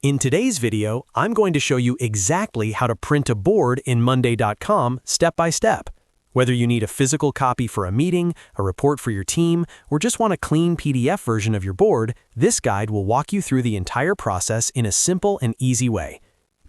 In today's video, I'm going to show you exactly how to print a board in Monday.com step by step. Whether you need a physical copy for a meeting, a report for your team, or just want a clean PDF version of your board, this guide will walk you through the entire process in a simple and easy way.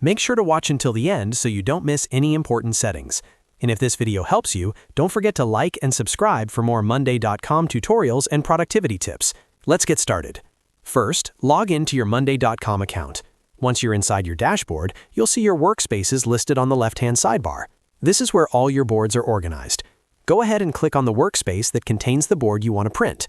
Make sure to watch until the end so you don't miss any important settings. And if this video helps you, don't forget to like and subscribe for more Monday.com tutorials and productivity tips. Let's get started. First, log into your Monday.com account. Once you're inside your dashboard, you'll see your workspaces listed on the left-hand sidebar. This is where all your boards are organized. Go ahead and click on the workspace that contains the board you want to print.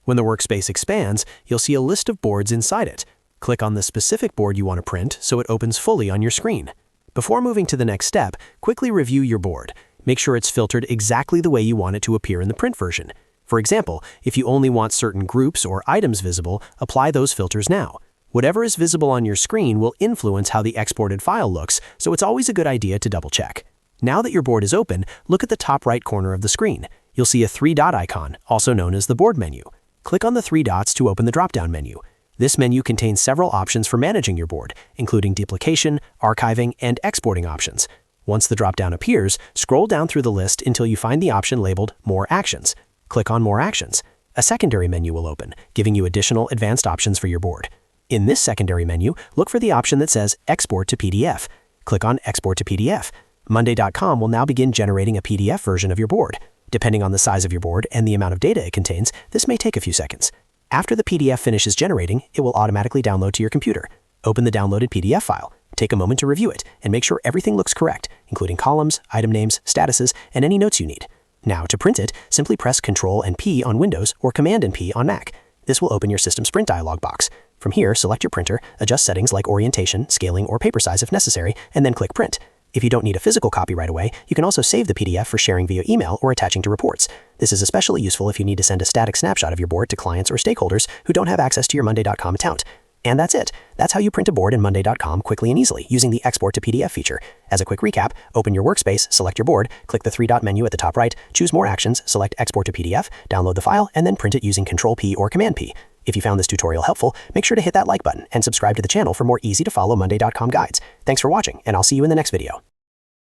When the workspace expands, you'll see a list of boards inside it. Click on the specific board you want to print so it opens fully on your screen. Before moving to the next step, quickly review your board. Make sure it's filtered exactly the way you want it to appear in the print version. For example, if you only want certain groups or items visible, apply those filters now. Whatever is visible on your screen will influence how the exported file looks, so it's always a good idea to double-check. Now that your board is open, look at the top right corner of the screen. You'll see a three-dot icon, also known as the board menu. Click on the three dots to open the drop-down menu. This menu contains several options for managing your board, including duplication, archiving, and exporting options. Once the drop-down appears, scroll down through the list until you find the option labeled More Actions. Click on More Actions. A secondary menu will open, giving you additional advanced options for your board. In this secondary menu, look for the option that says Export to PDF. Click on Export to PDF. Monday.com will now begin generating a PDF version of your board. Depending on the size of your board and the amount of data it contains, this may take a few seconds. After the PDF finishes generating, it will automatically download to your computer. Open the downloaded PDF file. Take a moment to review it and make sure everything looks correct, including columns, item names, statuses, and any notes you need. Now, to print it, simply press Ctrl and P on Windows or Command and P on Mac. This will open your System's Print dialog box. From here, select your printer, adjust settings like orientation, scaling, or paper size if necessary, and then click Print. If you don't need a physical copy right away, you can also save the PDF for sharing via email or attaching to reports. This is especially useful if you need to send a static snapshot of your board to clients or stakeholders who don't have access to your Monday.com account. And that's it. That's how you print a board in Monday.com quickly and easily using the Export to PDF feature. As a quick recap, open your workspace, select your board, click the three-dot menu at the top right, choose More Actions, select Export to PDF, download the file, and then print it using Ctrl-P or Command-P. If you found this tutorial helpful, make sure to hit that like button and subscribe to the channel for more easy-to-follow Monday.com guides. Thanks for watching, and I'll see you in the next video.